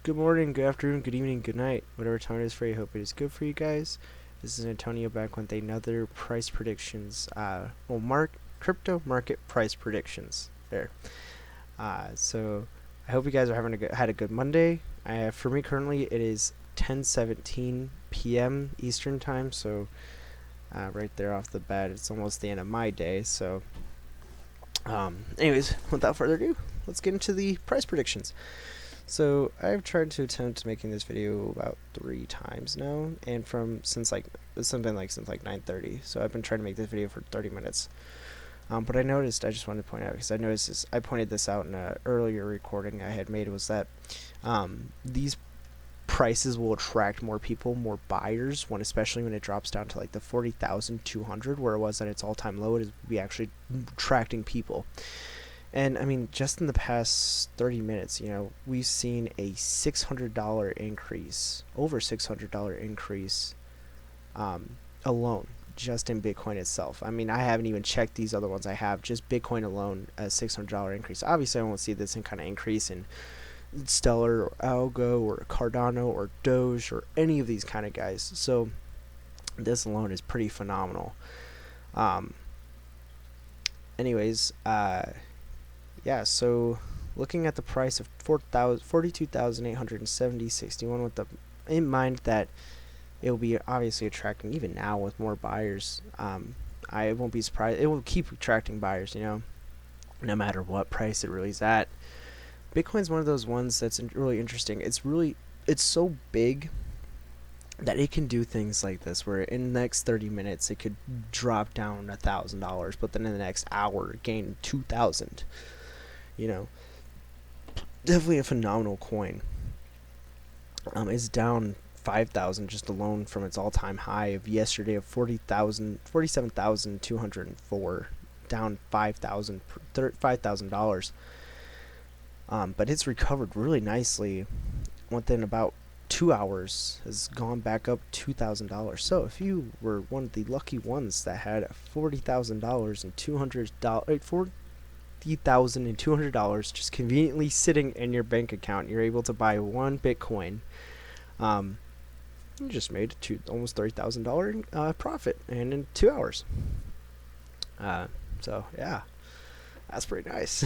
Good morning, good afternoon, good evening, good night, whatever time it is for you. Hope it is good for you guys. This is Antonio back with another price predictions. Crypto market price predictions. There. So I hope you guys are had a good Monday. For me currently, it is 10:17 p.m. Eastern time. So right there off the bat, it's almost the end of my day. So, anyways, without further ado, let's get into the price predictions. So I've tried to attempt making this video about 3 times now, and since like 9:30. So I've been trying to make this video for 30 minutes. But I just wanted to point out, because I noticed this, I pointed this out in an earlier recording I had made, was that these prices will attract more people, more buyers, especially when it drops down to like the 40,200, where it was at its all-time low. It is be actually attracting people. And I mean, just in the past 30 minutes, we've seen a $600 increase, over $600 increase alone, just in Bitcoin itself. I mean, I haven't even checked these other ones I have, just Bitcoin alone, a $600 increase. Obviously, I won't see this in kind of increase in Stellar or Algo or Cardano or Doge or any of these kind of guys. So this alone is pretty phenomenal. Anyways, yeah, so looking at the price of 42,870.61, with in mind that it will be obviously attracting, even now with more buyers. I won't be surprised. It will keep attracting buyers, no matter what price it really is at. Bitcoin's one of those ones that's really interesting. It's so big that it can do things like this, where in the next 30 minutes it could drop down $1,000, but then in the next hour gain 2,000. Definitely a phenomenal coin. It's down 5,000 just alone from its all-time high of yesterday of 47,204, down $5,000. But it's recovered really nicely. Within about 2 hours, has gone back up $2,000. So if you were one of the lucky ones that had $40,000 and $40,200 just conveniently sitting in your bank account, you're able to buy one Bitcoin. You just made almost $30,000 profit, and in 2 hours. So yeah, that's pretty nice.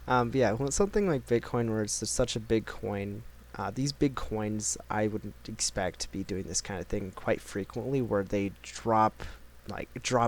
But yeah, when something like Bitcoin, where it's such a big coin, these big coins, I wouldn't expect to be doing this kind of thing quite frequently, where they drop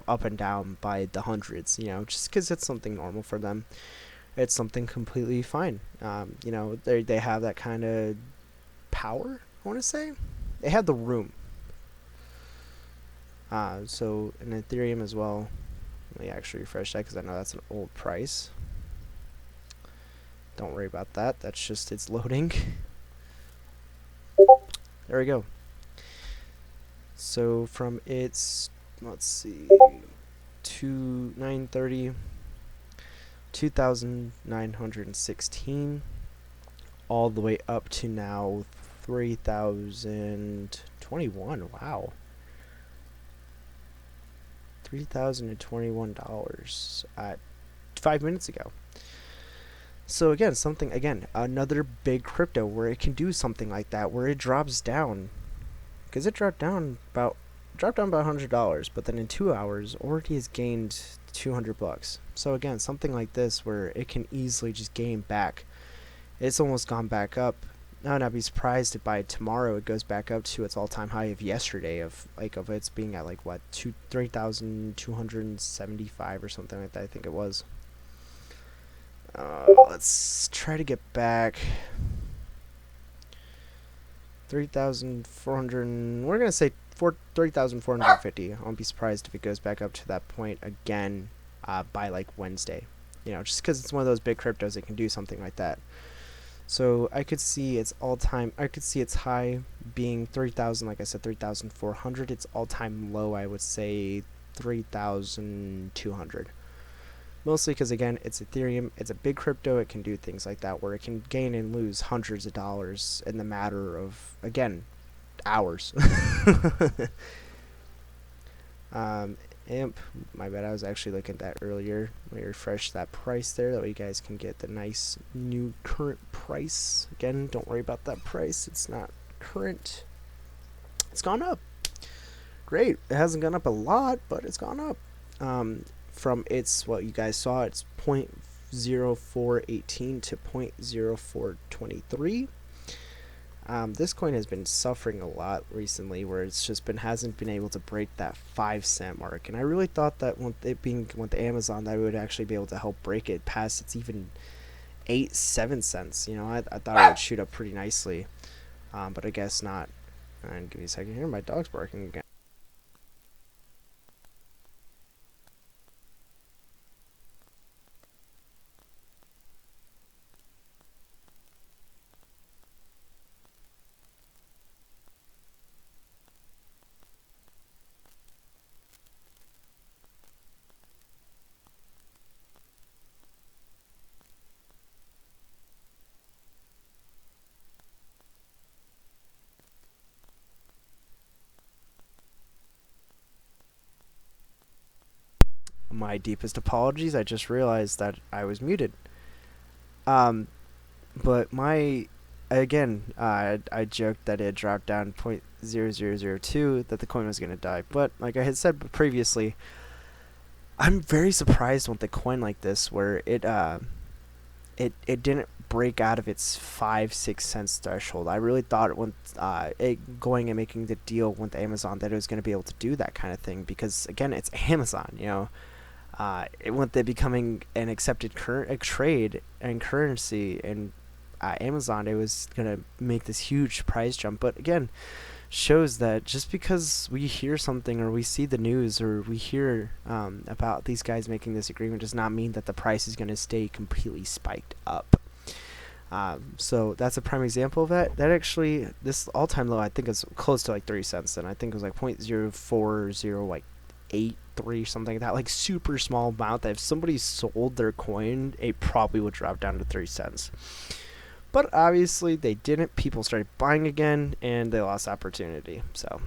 up and down by the hundreds, just because it's something normal for them. It's something completely fine. They have that kind of power, I want to say. They have the room. So in Ethereum as well, let me actually refresh that, because I know that's an old price. Don't worry about that. It's loading. There we go. So from its, let's see, 930, 2,916, all the way up to now 3,021. Wow. $3,021 at 5 minutes ago. So again, another big crypto where it can do something like that, where it drops down, because it dropped down about $100, but then in 2 hours already has gained $200. So again, something like this where it can easily just gain back. It's almost gone back up. I would not be surprised if by tomorrow it goes back up to its all-time high of yesterday, of it's being at 3,275 or something like that. I think it was. Let's try to get back 3,400. We're gonna say 3,450. I won't be surprised if it goes back up to that point again by Wednesday. Just because it's one of those big cryptos that can do something like that. So I could see its high being 3,000, like I said, 3,400. Its all-time low, I would say 3,200. Mostly because, again, it's Ethereum. It's a big crypto. It can do things like that, where it can gain and lose hundreds of dollars in the matter of, again, hours. Imp, my bad, I was actually looking at that earlier. Let me refresh that price there, that way you guys can get the nice new current price. Again, don't worry about that price, it's not current. It's gone up. Great. It hasn't gone up a lot, but it's gone up. From its, what you guys saw, it's 0.0418 to 0.0423. This coin has been suffering a lot recently, where it's just hasn't been able to break that 5 cent mark. And I really thought that with the Amazon, that it would actually be able to help break it past its even 7 cents. You know, I thought it would shoot up pretty nicely, but I guess not. And give me a second here. My dog's barking again. My deepest apologies. I just realized that I was muted. But I joked that it dropped down 0.0002, that the coin was gonna die. But like I had said previously, I'm very surprised with the coin like this, where it didn't break out of its 5-6 cents threshold. I really thought when it going and making the deal with Amazon, that it was going to be able to do that kind of thing, because again, it's Amazon, you know. With it becoming an accepted trade and currency in Amazon, it was going to make this huge price jump. But again, shows that just because we hear something, or we see the news, or we hear about these guys making this agreement, does not mean that the price is going to stay completely spiked up. So that's a prime example of that. That actually, this all-time low, I think, is close to like 3 cents, and I think it was like 0.040 like 83, something like that, like super small amount, that if somebody sold their coin, it probably would drop down to 3 cents. But obviously they didn't. People started buying again, and they lost opportunity. So,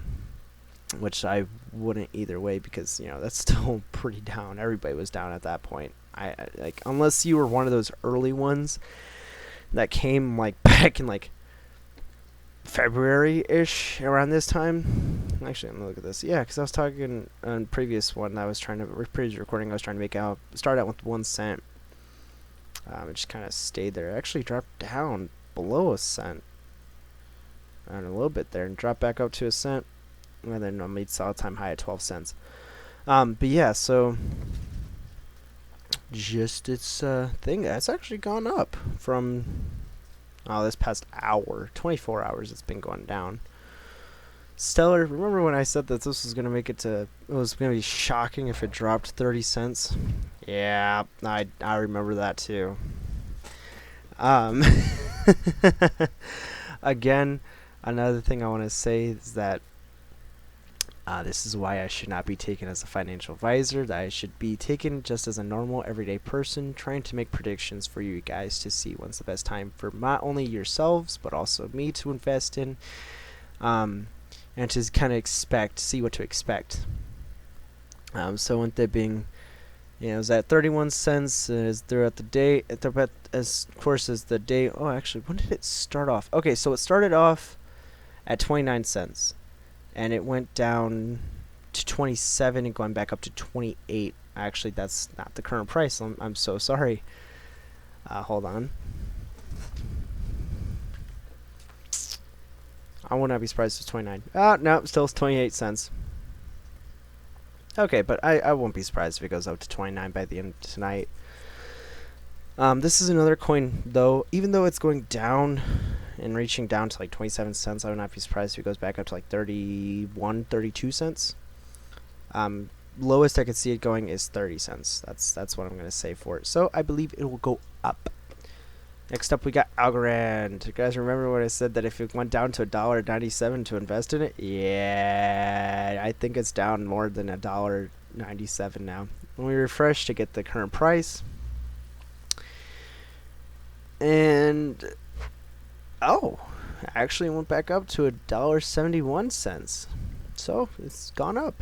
which I wouldn't either way, because, you know, that's still pretty down. Everybody was down at that point. I like, unless you were one of those early ones that came like back in like February-ish, around this time. Actually, I'm gonna look at this. Yeah, because I was talking on previous one, I was trying to previous recording, I was trying to start out with 1 cent. It just kind of stayed there. It actually dropped down below a cent, and a little bit there, and dropped back up to a cent, and then made solid time high at 12 cents. But yeah, so just its thing, it's actually gone up from this past hour, 24 hours. It's been going down. Stellar. Remember when I said that this was gonna it was gonna be shocking if it dropped 30 cents? Yeah, I remember that too. Again, another thing I want to say is that this is why I should not be taken as a financial advisor, that I should be taken just as a normal everyday person trying to make predictions for you guys to see when's the best time for not only yourselves but also me to invest in, and to kind of see what to expect. So with that being, you know, it was at 31 cents throughout the day, as course as the day. Oh, actually, when did it start off? Okay, so it started off at 29 cents. And it went down to 27 and going back up to 28. Actually, that's not the current price. I'm so sorry. Hold on. I would not be surprised if it's 29. No, still 28 cents. Okay, but I won't be surprised if it goes up to 29 by the end of tonight. This is another coin, though. Even though it's going down and reaching down to like 27 cents, I would not be surprised if it goes back up to like 31, 32 cents. Lowest I could see it going is 30 cents. That's what I'm going to say for it. So I believe it will go up. Next up, we got Algorand. You guys remember when I said that if it went down to $1.97 to invest in it? Yeah, I think it's down more than $1.97 now. When we refresh to get the current price, and actually went back up to $1.71. So it's gone up.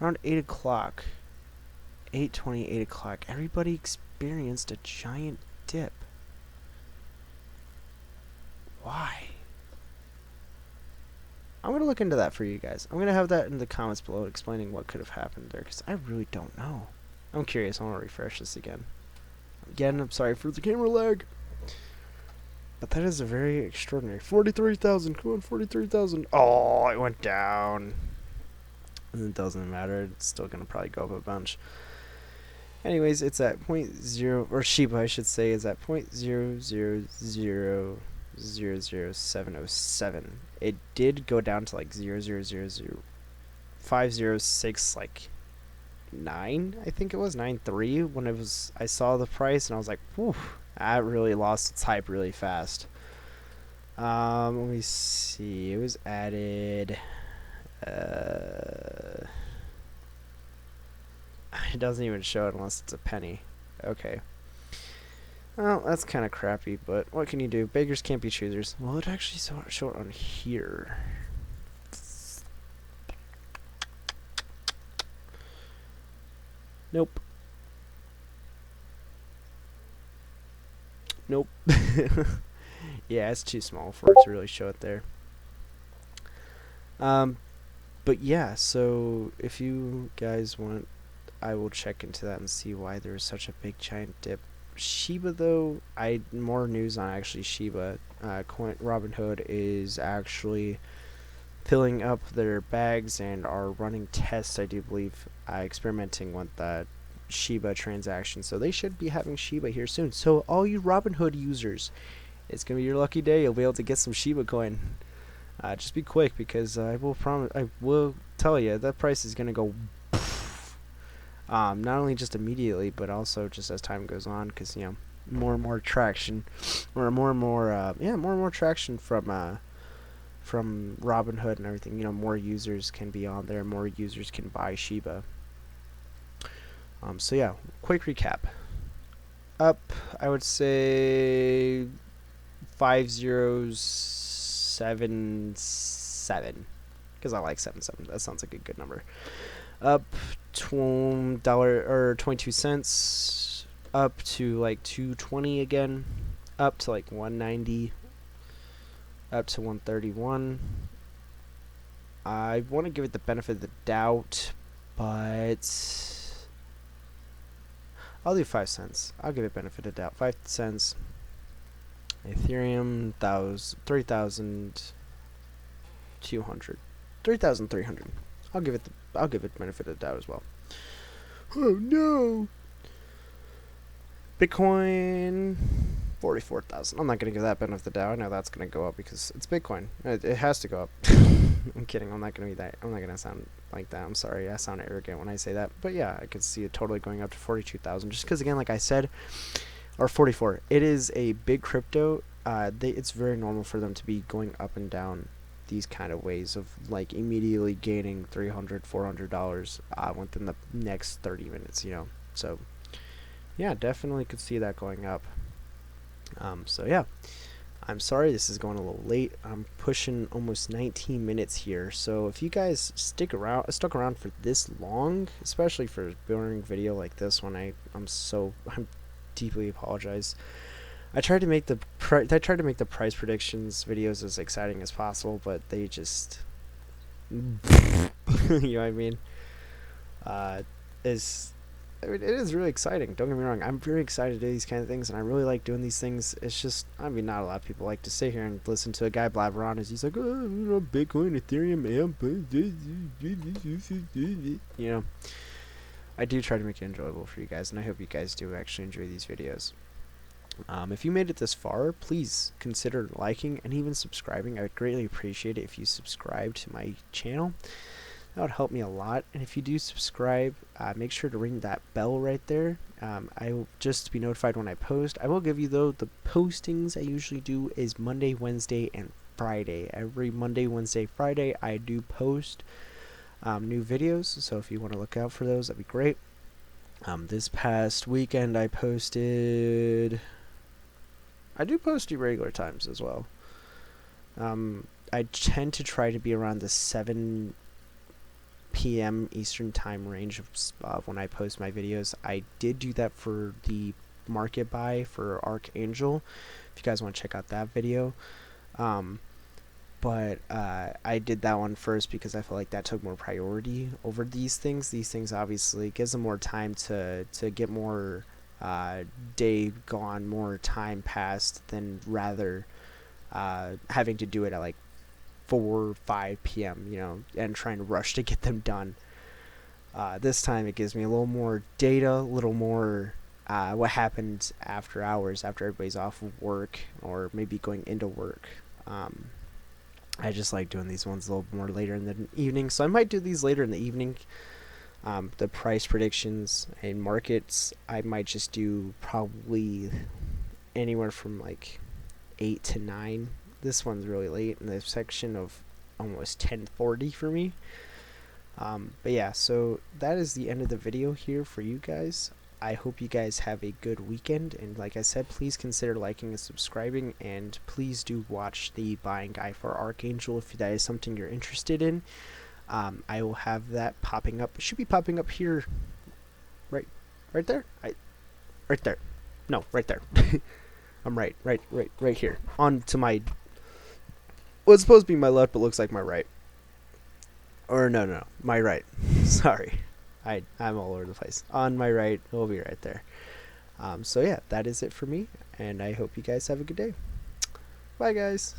Around 8 o'clock, 8:20, 8 o'clock, everybody experienced a giant dip. Why? I'm going to look into that for you guys. I'm going to have that in the comments below explaining what could have happened there, because I really don't know. I'm curious. I want to refresh this again. Again, I'm sorry for the camera lag. But that is a very extraordinary. 43,000. Come on, 43,000. Oh, it went down. It doesn't matter. It's still going to probably go up a bunch. Anyways, it's at 0.0, or Shiba, I should say, is at 0.000000707. It did go down to like 0.0000506, like 9, I think it was 9.3 when I saw the price, and I was like, whew, that really lost its hype really fast. Let me see. It was added. It doesn't even show it unless it's a penny. Okay. Well, that's kind of crappy, but what can you do? Beggars can't be choosers. Well, it actually show it on here. Nope. Nope. Yeah, it's too small for it to really show it there. But yeah, so if you guys want, I will check into that and see why there was such a big giant dip. Shiba, though, more news on actually Shiba. Robinhood is actually filling up their bags and are running tests, I do believe, experimenting with that Shiba transaction. So they should be having Shiba here soon. So all you Robinhood users, it's gonna be your lucky day. You'll be able to get some Shiba coin. Just be quick, because I will tell you that price is gonna go not only just immediately, but also just as time goes on, because more and more traction, or more and more traction from Robinhood and everything. More users can be on there, more users can buy Shiba. So yeah, quick recap. Up, I would say 5077, because I like 77. That sounds like a good number. Up $1 or 22 cents, up to like 220 again, up to like 190, up to 131. I want to give it the benefit of the doubt, but I'll do 5 cents. I'll give it benefit of doubt. 5 cents. Ethereum, 3,200, 3,300. I'll give it benefit of the doubt as well. Oh no! Bitcoin, 44,000. I'm not gonna give that benefit of the doubt. I know that's gonna go up because it's Bitcoin. It has to go up. I'm kidding. I'm not gonna sound like that. I'm sorry. I sound arrogant when I say that. But yeah, I could see it totally going up to 42,000. Just because, again, like I said, or 44. It is a big crypto. It's very normal for them to be going up and down these kind of ways of like immediately gaining $300, $400 within the next 30 minutes. So yeah, definitely could see that going up. So yeah. I'm sorry this is going a little late. I'm pushing almost 19 minutes here. So if you guys stuck around for this long, especially for a boring video like this one, I'm deeply apologize. I tried to make the price predictions videos as exciting as possible, but they just you know what I mean? It is really exciting. Don't get me wrong. I'm very excited to do these kind of things, and I really like doing these things. It's just, not a lot of people like to sit here and listen to a guy blabber on as he's like, oh, Bitcoin, Ethereum, I do try to make it enjoyable for you guys, and I hope you guys do actually enjoy these videos. If you made it this far, please consider liking and even subscribing. I would greatly appreciate it if you subscribe to my channel. That would help me a lot. And if you do subscribe, make sure to ring that bell right there. I will just be notified when I post. I will give you, though, the postings I usually do is Monday, Wednesday, and Friday. Every Monday, Wednesday, Friday, I do post new videos. So if you want to look out for those, that'd be great. This past weekend, I posted. I do post irregular times as well. I tend to try to be around the 7 p.m. Eastern time range of when I post my videos. I did do that for the market buy for Archangel, if you guys want to check out that video. But I did that one first because I felt like that took more priority over these things. These things obviously gives them more time to get more day gone, more time passed, than rather having to do it at like 4 or 5 p.m., you know, and trying to rush to get them done. This time it gives me a little more data, a little more what happened after hours, after everybody's off of work or maybe going into work. I just like doing these ones a little more later in the evening, so I might do these later in the evening. The price predictions and markets, I might just do probably anywhere from like 8 to 9. This one's really late in the section of almost 10:40 for me. But yeah, so that is the end of the video here for you guys. I hope you guys have a good weekend, and like I said, please consider liking and subscribing, and please do watch the buying guide for Archangel if that is something you're interested in. I will have that popping up. It should be popping up here, right there. Right there. No, right there. I'm right here. On to my, well, it's supposed to be my left, but looks like my right. Or no, my right. Sorry. I'm all over the place. On my right, it'll be right there. So yeah, that is it for me, and I hope you guys have a good day. Bye, guys.